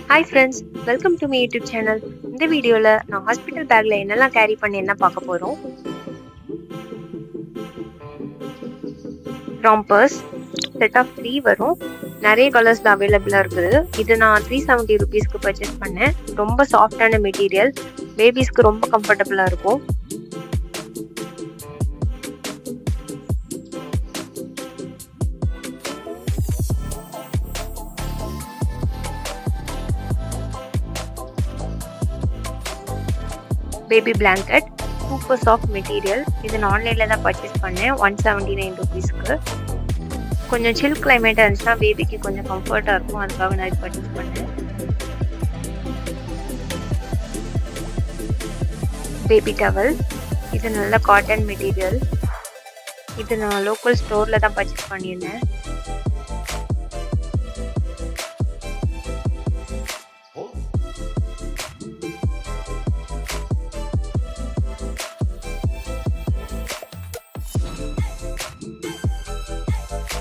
Hi friends, welcome to my YouTube channel. இந்த வீடியோவில் நான் ஹாஸ்பிட்டல் பேக்கில் என்னெல்லாம் கேரி பண்ணி என்ன பார்க்க போகிறோம். ராம்பர்ஸ் செட் ஆஃப் 3 வரும். நிறைய கலர்ஸில் அவைலபிளாக இருக்குது. இது நான் 370 ருபீஸ்க்கு பர்ச்சேஸ் பண்ணேன். ரொம்ப சாஃப்டான மெட்டீரியல், பேபிஸ்க்கு ரொம்ப கம்ஃபர்டபுளாக இருக்கும். Baby blanket, super soft material. இது நான் ஆன்லைனில் தான் பர்ச்சேஸ் பண்ணேன் 179 ருபீஸ்க்கு. கொஞ்சம் சில் கிளைமேட்டாக இருந்துச்சுன்னா பேபிக்கு கொஞ்சம் கம்ஃபர்ட்டாக இருக்கும், அதுக்காக நான் இது பர்ச்சேஸ் பண்ணேன். பேபி டவல், இது நல்ல காட்டன் மெட்டீரியல். இது நான் லோக்கல் ஸ்டோரில் தான் பர்ச்சேஸ் பண்ணியிருந்தேன்.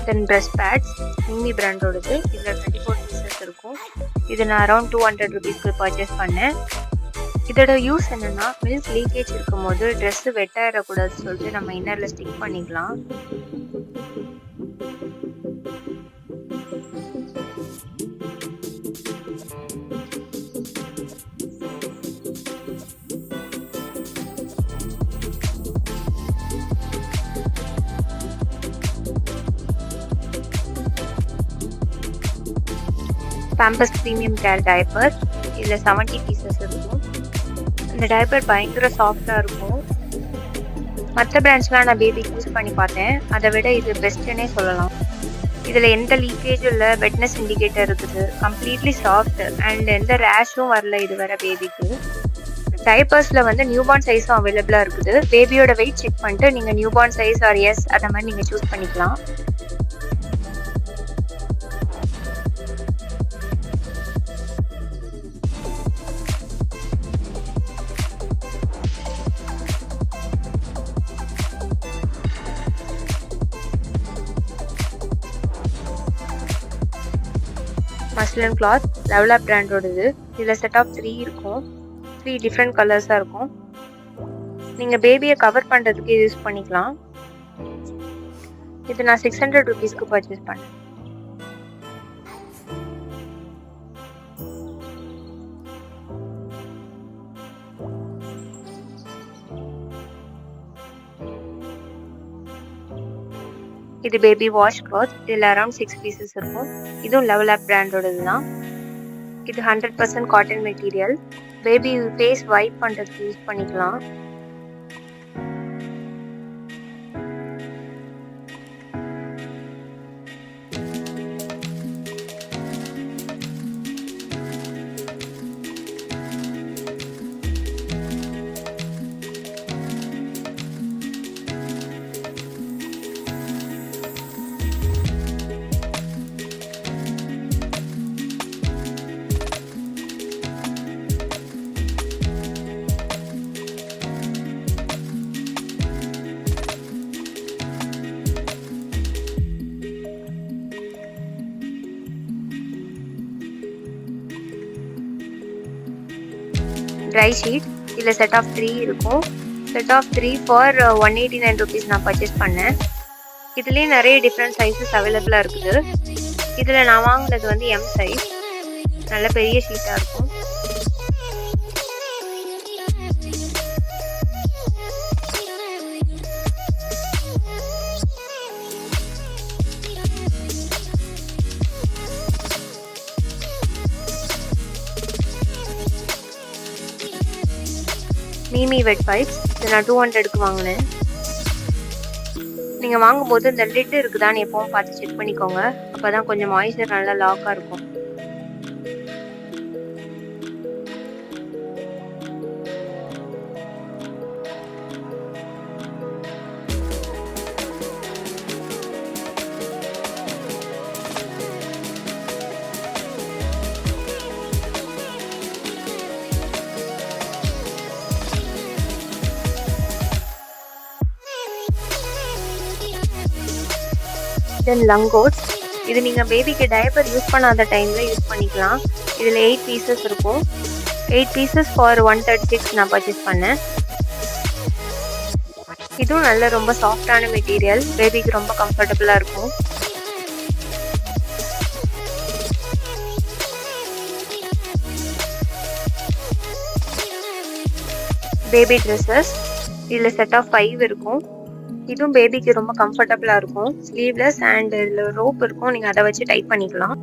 தென் பிரஸ்ட் பேட்ஸ், மிமி பிராண்டோடது. இதில் 24 பீசஸ் இருக்கும். இது நான் அரௌண்ட் 200 ருபீஸ்க்கு பர்ச்சேஸ் பண்ணேன். இதோட யூஸ் என்னென்னா, மில்க் லீக்கேஜ் இருக்கும் போது ட்ரெஸ்ஸு வெட்டாயிடக்கூடாதுன்னு சொல்லிட்டு நம்ம இன்னரில் ஸ்டிக் பண்ணிக்கலாம். பேம்பர்ஸ் ப்ரீமியம் கேர் டைப்பர், இதில் 70 பீசஸ் இருக்கும். இந்த டைப்பர் பயங்கர சாஃப்டாக இருக்கும். மற்ற பிராண்ட்ஸ்லாம் நான் பேபிக்கு யூஸ் பண்ணி பார்த்தேன், அதை விட இது பெஸ்ட்டுன்னே சொல்லலாம். இதில் எந்த லீக்கேஜும் இல்லை, வெட்னஸ் இண்டிகேட்டர் இருக்குது, கம்ப்ளீட்லி சாஃப்ட் அண்ட் எந்த ரேஷும் வரல இது வர பேபிக்கு. டைப்பர்ஸில் வந்து நியூபார்ன் சைஸும் அவைலபிளாக இருக்குது. பேபியோட வெயிட் செக் பண்ணிட்டு நீங்கள் நியூபார்ன் சைஸ் ஆர் எஸ் அதை மாதிரி நீங்கள் சூஸ் பண்ணிக்கலாம். மஸ்லின் கிளாத், லெவலா பிராண்டோடது. இதில் செட் ஆஃப் 3 இருக்கும். 3 டிஃப்ரெண்ட் கலர்ஸாக இருக்கும். நீங்கள் பேபியை கவர் பண்ணுறதுக்கு யூஸ் பண்ணிக்கலாம். இது நான் 600 ருபீஸ்க்கு பர்ச்சேஸ் பண்ணேன். இது பேபி வாஷ் கிளாத். இதில் அரௌண்ட் 6 பீசஸ் இருக்கும். இதுவும் லெவல் அப் பிராண்டோடது தான். இது 100% cotton material. Baby face wipe பண்ணுறதுக்கு யூஸ் பண்ணிக்கலாம். ட்ரை ஷீட், இதில் செட் ஆஃப் 3 இருக்கும். செட் ஆஃப் 3 ஃபார் 189 ருபீஸ் நான் பர்ச்சேஸ் பண்ணேன். இதுலேயே நிறைய டிஃப்ரெண்ட் சைஸஸ் அவைலபிளாக இருக்குது. இதில் நான் வாங்கினது வந்து எம் சைஸ், நல்ல பெரிய ஷீட்டாக இருக்கும். மிமி வெட் பைப்ஸ், இதை நான் 200க்கு வாங்கினேன். நீங்கள் வாங்கும்போது இந்த லிட் இருக்குதான்னு எப்பவும் பார்த்து செக் பண்ணிக்கோங்க. அப்போ தான் கொஞ்சம் மாய்ஸ்சர் நல்லா லாக்காக இருக்கும். தென் லங்கோட்ஸ், இது நீங்கள் பேபிக்கு டயப்பர் யூஸ் பண்ணாத டைமில் யூஸ் பண்ணிக்கலாம். இதில் 8 பீசஸ் இருக்கும். 8 பீசஸ் ஃபார் 136 நான் பர்ச்சேஸ் பண்ணேன். இதுவும் நல்ல ரொம்ப சாஃப்டான மெட்டீரியல், பேபிக்கு ரொம்ப கம்ஃபர்டபுளாக இருக்கும். பேபி ட்ரெஸ்ஸஸ் இதில் செட் ஆஃப் 5 இருக்கும். இதுவும் பேபிக்கு ரொம்ப கம்ஃபர்டபுளாக இருக்கும். ஸ்லீவ்லெஸ் அண்ட் இதில் ரோப் இருக்கும், நீங்கள் அதை வச்சு டைப் பண்ணிக்கலாம்.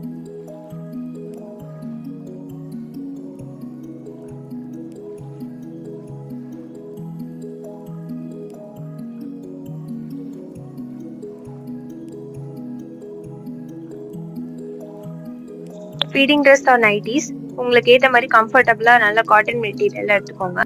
ஃபீடிங் ட்ரெஸ் ஆர் நைட்டிஸ் உங்களுக்கு ஏற்ற மாதிரி கம்ஃபர்டபுளாக நல்ல காட்டன் மெட்டீரியல் எடுத்துக்கோங்க.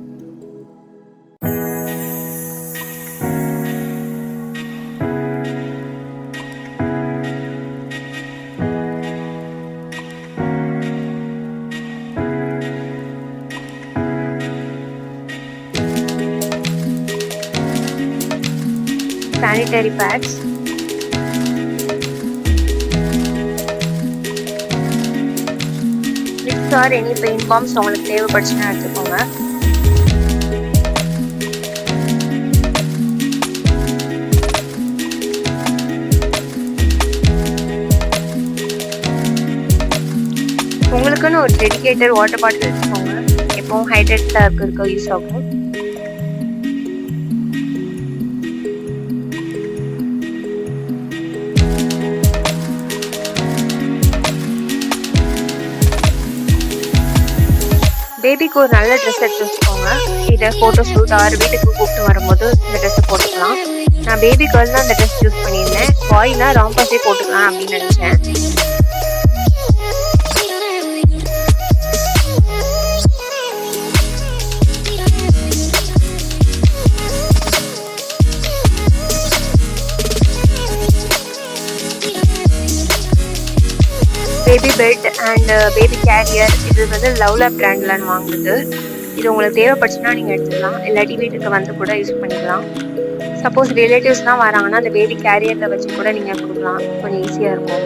Sanitary bats, or any pain palms உங்களுக்கு தேவைப்படுச்சுன்னா எடுத்துக்கோங்க. உங்களுக்குன்னு ஒரு டெடிகேட்டட் வாட்டர் பாட்டில் எடுத்துக்கோங்க, எப்பவும் ஹைட்ரேட்டடாக இருக்க யூஸ் ஆகும். பேபிக்கு ஒரு நல்ல ட்ரெஸ் எடுத்து வச்சுக்கோங்க. இதை ஃபோட்டோ ஷூட் ஆறு வீட்டுக்கு கூப்பிட்டு வரும்போது இந்த ட்ரெஸ்ஸை போட்டுக்கலாம். நான் பேபி கேர்ள் தான் இந்த ட்ரெஸ் சூஸ் பண்ணியிருந்தேன். பாய்னா ராம்பஸே போட்டுக்கலாம் அப்படின்னு நினச்சேன். Baby bed and baby carrier இது வந்து லவ்லாப் பிராண்ட்ல வாங்குது. இது உங்களுக்கு தேவைப்படுச்சுன்னா நீங்கள் எடுத்துக்கலாம், இல்லாட்டி வீட்டுக்கு வந்து கூட யூஸ் பண்ணிக்கலாம். சப்போஸ் ரிலேட்டிவ்ஸ்லாம் வராங்கன்னா அந்த பேபி கேரியரில் வச்சு கூட நீங்கள் கொடுக்கலாம், கொஞ்சம் ஈஸியாக இருக்கும்.